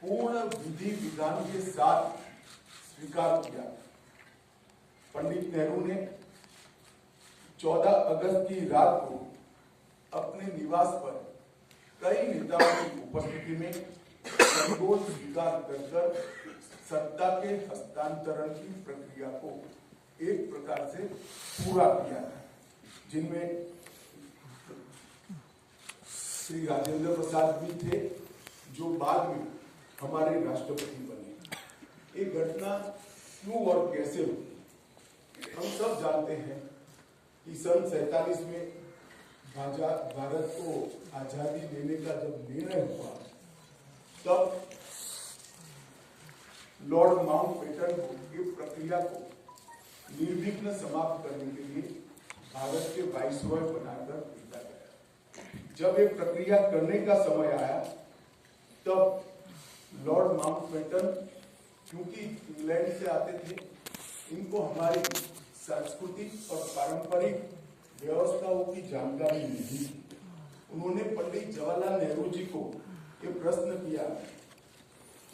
पूर्ण विधि विधान के साथ स्वीकार किया। पंडित नेहरू ने 14 अगस्त की रात को अपने निवास पर कई नेताओं की उपस्थिति में सेंगोल स्वीकार कर सत्ता के हस्तांतरण की प्रक्रिया को एक प्रकार से पूरा किया, जिनमें श्री राजेंद्र प्रसाद भी थे, जो बाद में हमारे राष्ट्रपति बने। ये घटना क्यों और कैसे हुई, हम सब जानते हैं कि सन 47 में भारत को आजादी देने का जब निर्णय हुआ, तब लॉर्ड माउंटबेटन को ये प्रक्रिया को निर्विघ्न समाप्त करने के लिए भारत के वाइसरॉय बनाकर भेजा गया। जब ये प्रक्रिया करने का समय आया, तब लॉर्ड माउंटबेटन, क्योंकि इंग्लैंड से आते थे, इनको हमारी सांस्कृतिक और पारंपरिक व्यवस्थाओं की जानकारी नहीं थी। उन्होंने पंडित जवाहरलाल नेहरू जी को ये प्रश्न किया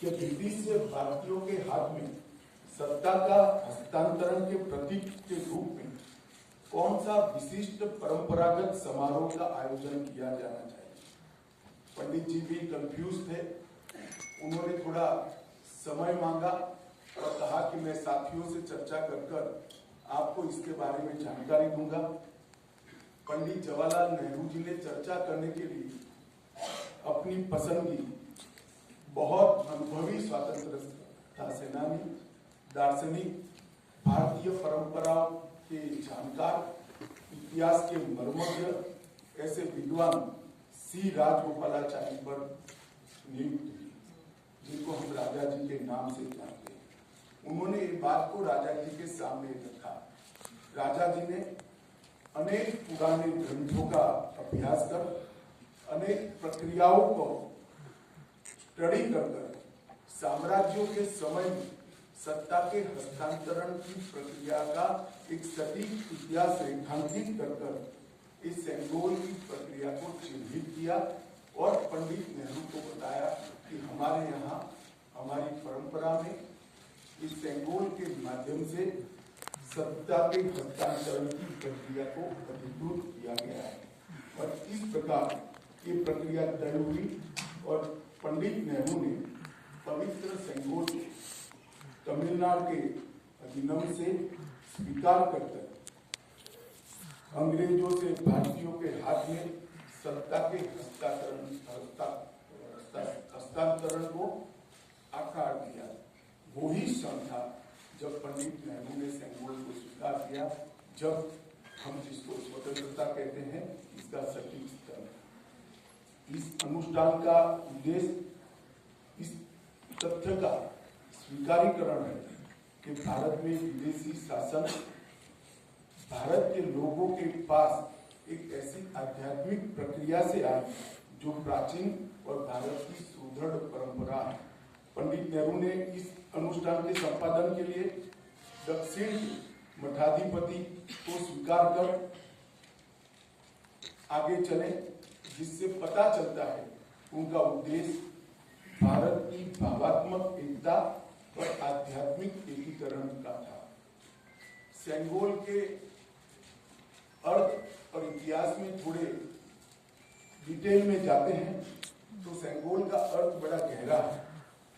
कि ब्रिटिश से भारतीयों के हाथ में सत्ता का हस्तांतरण के प्रतीक के रूप में कौन सा विशिष्ट परंपरागत समारोह का आयोजन किया जाना चाहिए। पंडित जी भी कंफ्यूज थे। उन्होंने थोड़ा समय मांगा और कहा कि मैं साथियों से चर्चा कर आपको इसके बारे में जानकारी दूंगा। पंडित जवाहरलाल नेहरू जी ने चर्चा करने के लिए अपनी पसंदगी बहुत अनुभवी स्वतंत्रता सेनानी, दार्शनिक, भारतीय परंपराओं के जानकार, इतिहास के मर्मज्ञ ऐसे विद्वान सी राजगोपालाचारी पर नियुक्त हुई, जिनको हम राजा जी के नाम से जानते हैं। उन्होंने इस बात को राजा जी के सामने रखा। राजा जी ने अनेक पुराने ग्रंथों का अभ्यास कर, अनेक प्रक्रियाओं को स्टडी कर साम्राज्यों के समय में सत्ता के हस्तांतरण की प्रक्रिया का एक सटीक इतिहास रेखांकित कर इस सेंगोल की प्रक्रिया को चिन्हित किया और पंडित नेहरू को बताया कि हमारे यहाँ हमारी परंपरा में इस सेंगोल के माध्यम से सत्ता के हस्तांतरण की प्रक्रिया को अधिकृत किया गया है। और इस प्रकार ये प्रक्रिया तय हुई और पंडित नेहरू ने पवित्र सेंगोल को तमिलनाडु के अधिनियम से स्वीकार करकर अंग्रेजों से भारतीयों के हाथ में सत्ता के हस्तांतरण को आकार दिया। वो ही क्षण था जब पंडित नेहरू ने सेंगोल को स्वीकार किया, जब हम जिसको स्वतंत्रता कहते हैं, इसका सटीक स्तर। इस अनुष्ठान का उद्देश्य इस तथ्य का स्वीकारीकरण है कि भारत में विदेशी शासन भारत के लोगों के पास एक ऐसी आध्यात्मिक प्रक्रिया से आई जो प्राचीन और भारत की सुदृढ़ परंपरा है। पंडित नेहरू ने इस अनुष्ठान के संपादन के लिए दक्षिण के मठाधिपति को स्वीकार कर आगे चले, जिससे पता चलता है उनका उद्देश्य भारत की भावात्मक एकता और आध्यात्मिक एकीकरण का था। सेंगोल के अर्थ और इतिहास में थोड़े डिटेल में जाते हैं तो सेंगोल का अर्थ बड़ा गहरा है।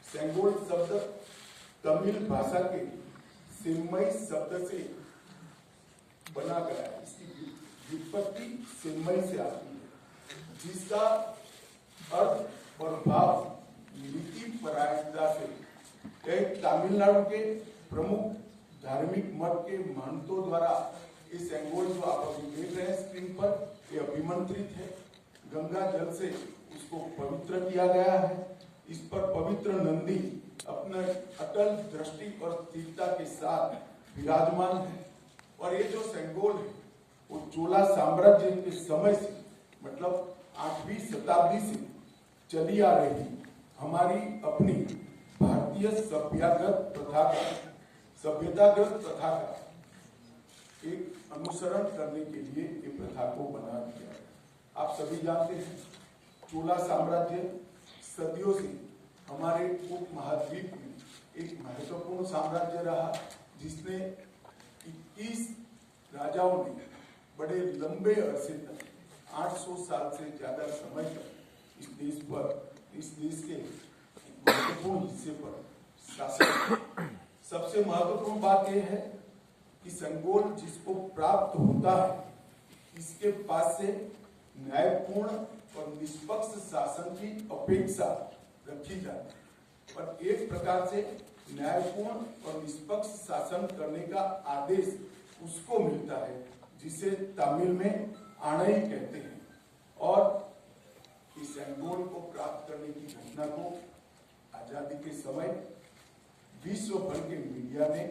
सेंगोल शब्द तमिल भाषा के सेम्मई शब्द से बना गया है। इसकी व्युत्पत्ति सेम्मई से आती है, जिसका अर्थ और भाव नीति परायणता से एक तमिलनाडु के प्रमुख धार्मिक मठ के महंतों द्वारा इस सेंगोल जो आप अभी देख रहे हैं स्क्रीन पर, ये अभिमंत्रित है। गंगा जल से उसको पवित्र किया गया है। इस पर पवित्र नंदी अपने अटल दृष्टि और स्थिरता के साथ विराजमान है। और ये जो सेंगोल है वो चोला साम्राज्य के समय से, मतलब 8वीं शताब्दी से चली आ रही हमारी अपनी भारतीय सभ्यतागत प्रथा का एक अनुसरण करने के लिए ये प्रथा को बना दिया। आप सभी जानते हैं चोला साम्राज्य सदियों से हमारे उपमहाद्वीप में एक महत्वपूर्ण साम्राज्य रहा, जिसने 21 राजाओं ने बड़े लंबे अरसे तक 800 साल से ज्यादा समय तक इस देश के महत्वपूर्ण हिस्से पर शासन। सबसे महत्वपूर्ण बात यह है कि सेंगोल जिसको प्राप्त होता है, इसके पास से न्यायपूर्ण और निष्पक्ष शासन की अपेक्षा रखी जाती है, और एक प्रकार से न्यायपूर्ण और निष्पक्ष शासन करने का आदेश उसको मिलता है, जिसे तमिल में आणई कहते हैं। और इस सेंगोल को प्राप्त करने की घटना को आजादी के समय विश्व भर के मीडिया ने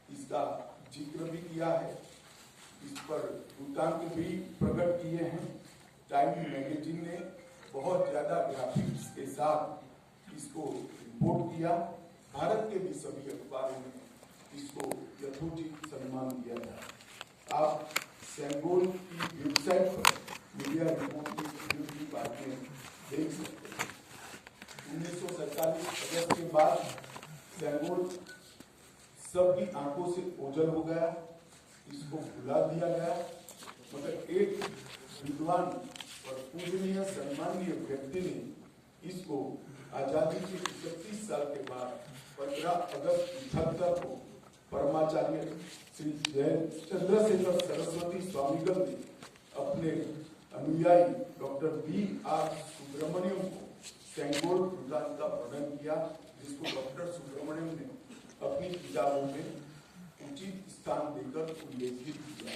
इसका जिक्र भी किया है, इस पर वृत्तांत भी प्रकट किए हैं। टाइम मैगजीन ने बहुत ज्यादा ग्राफिक्स के साथ इसको रिपोर्ट किया। भारत के भी सभी अखबारों में इसको यथोचित सम्मान दिया था। आप सेंगोल की वेबसाइट पर मीडिया रिपोर्ट की बातें देख सकते हैं। 1947 अगस्त के बाद सेंगोल सबकी आंखों से ओझल हो गया, इसको भुला दिया गया, मगर एक विद्वान और पूजनीय सम्मानीय व्यक्ति ने इसको आजादी के 31 साल के बाद 15 अगस्त 1978 को परमाचार्य श्री चंद्रशेखर सरस्वती स्वामीगल ने अपने अनुयायी डॉक्टर B.R. सुब्रमण्यम को सेंगोल वृत्तांत का वर्णन किया, जिसको डॉक्टर सुब्रमण्यम ने अपनी किताबों में उचित स्थान देकर उल्लेखित किया।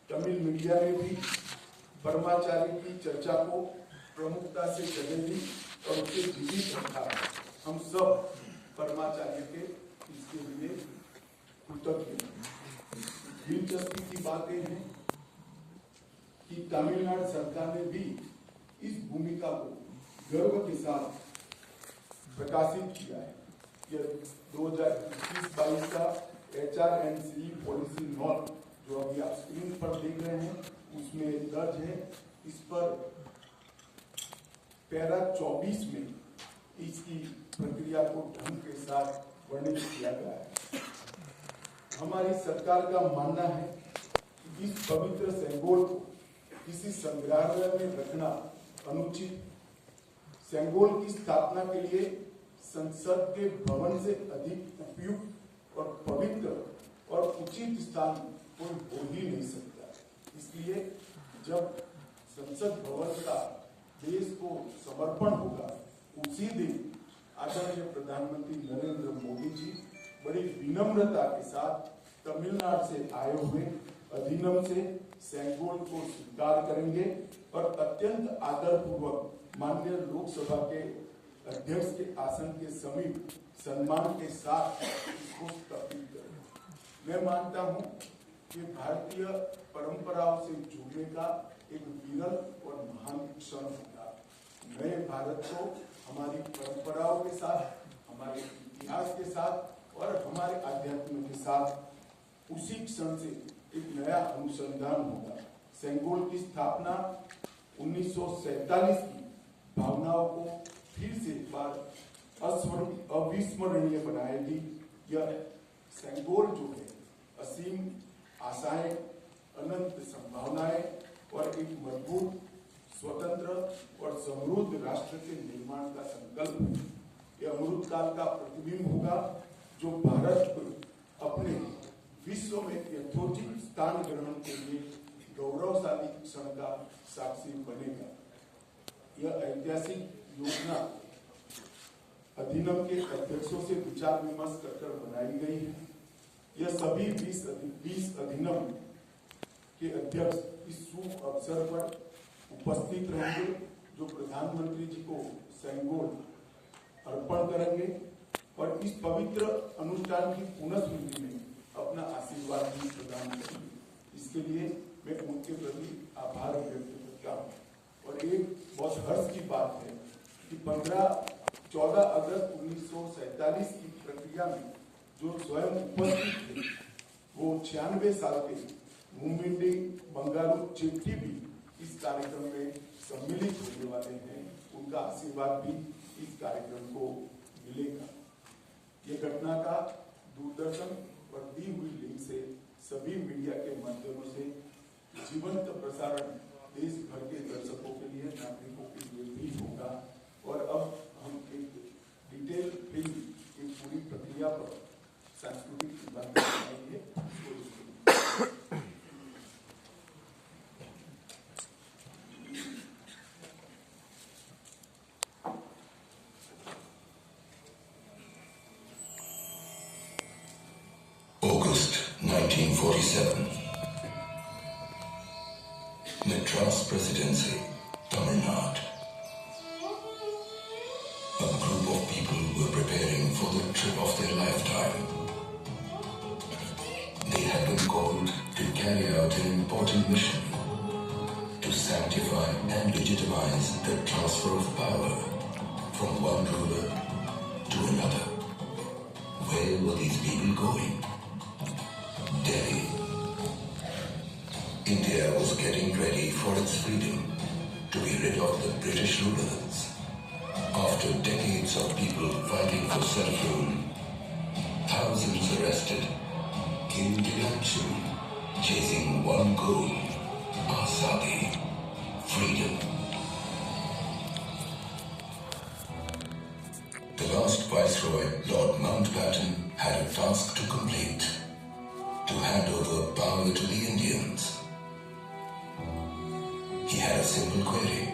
तमिल मीडिया ने भी परमाचार्य की चर्चा को प्रमुखता से जगह दी और उसे जीवित रखा। हम सब परमाचार्य के इसके लिए कृतज्ञ हैं। दिलचस्पी की बातें हैं कि तमिलनाडु सरकार ने भी इस भूमिका को गर्व के साथ प्रकाशित किया है। यह 2021-22 का HRNC पॉलिसी नोट जो अभी आप स्क्रीन पर देख रहे हैं, उसमें दर्ज है। इस पर पैरा 24 में इसकी प्रक्रिया को ढंग के साथ वर्णित किया गया है। हमारी सरकार का मानना है कि इस पवित्र सेंगोल को किसी संग्रहालय में रखना अनुचित। सेंगोल की स्थापना के लिए संसद के भवन से अधिक उपयुक्त और पवित्र और उचित स्थान कोई हो ही नहीं सकता। इसलिए जब संसद भवन का देश को समर्पण होगा, उसी दिन आदरणीय प्रधानमंत्री नरेंद्र मोदी जी बड़ी विनम्रता के साथ तमिलनाडु से आए हुए अधिनियम से सेंगोल को स्वीकार करेंगे और अत्यंत आदरपूर्वक माननीय लोकसभा के अध्यक्ष के आसन के समीप सम्मान के साथ इसको स्थापित करेंगे। मैं मानता हूं कि भारतीय परंपराओं से जुड़ने का एक विरल और महान क्षण होगा। नए भारत को हमारी परंपराओं के साथ, हमारे इतिहास के साथ और हमारे आध्यात्म के साथ उसी क्षण से एक नया अनुसंधान होगा। सेंगोल की स्थापना 1947 की भावनाओं को फिर से एक बार अविस्मरणीय बनाएगी। यह सेंगोल जो है असीम आशाएं, अनंत संभावनाएं और एक मजबूत, स्वतंत्र और समृद्ध राष्ट्र के निर्माण का संकल्प है। यह अमृत काल का प्रतिबिंब होगा जो भारत को अपने विश्व में यथोचित स्थान ग्रहण के लिए गौरवशाली क्षण का साक्षी बनेगा। यह ऐतिहासिक योजना अधिनियम के अध्यक्षों से विचार विमर्श कर बनाई गई है। यह सभी 20 अधिनियम के अध्यक्ष इस शुभ अवसर पर उपस्थित रहेंगे, जो प्रधानमंत्री जी को सेंगोल अर्पण करेंगे और इस पवित्र अनुष्ठान की पुनःस्मृति में अपना आशीर्वाद भी प्रदान करेंगे। इसके लिए मैं उनके प्रति आभार व्यक्त करता हूँ। और एक बहुत हर्ष की बात है कि 14 अगस्त 1947 की प्रक्रिया में जो स्वयं उपस्थित थे, वो 96 साल के मुमिंडी बंगारू चेट्टी भी इस कार्यक्रम में सम्मिलित होने वाले हैं। उनका आशीर्वाद भी इस कार्यक्रम को मिलेगा। ये घटना का दूरदर्शन पर दी हुई लिंक से सभी मीडिया के माध्यमों से जीवंत प्रसारण देश भर के दर्शकों के लिए, नागरिकों के लिए भी होगा। और अब हम एक डिटेल फिल्म की पूरी प्रक्रिया पर सांस्कृतिक बात करेंगे। August 1947. Madras Presidency, Tamil Nadu. A group of people were preparing for the trip of their lifetime. They had been called to carry out an important mission to sanctify and legitimize the transfer of power from one ruler to another. Where were these people going? Delhi. India was getting ready for its freedom, to be rid of the British rulers. After decades of people fighting for self-rule, thousands arrested, killed in action, chasing one goal, Azadi, freedom. The last Viceroy, Lord Mountbatten, had a task to complete. To hand over power to the Indians. He had a simple query.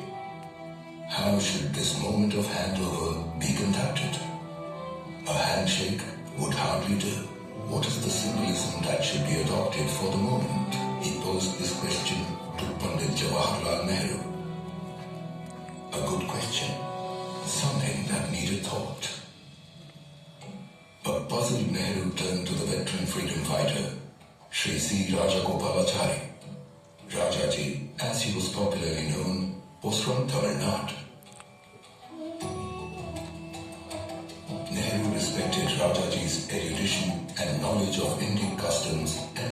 How should this moment of handover be conducted? A handshake would hardly do. What is the symbolism that should be adopted for the moment? He posed this question to Pandit Jawaharlal Nehru. A good question. Something that needed thought. A puzzled Nehru turned to the veteran freedom fighter, Shri C. Rajagopalachari. Rajaji, as he was popularly known, was from Tamil Nadu. Nehru respected Rajaji's erudition and knowledge of Indian customs and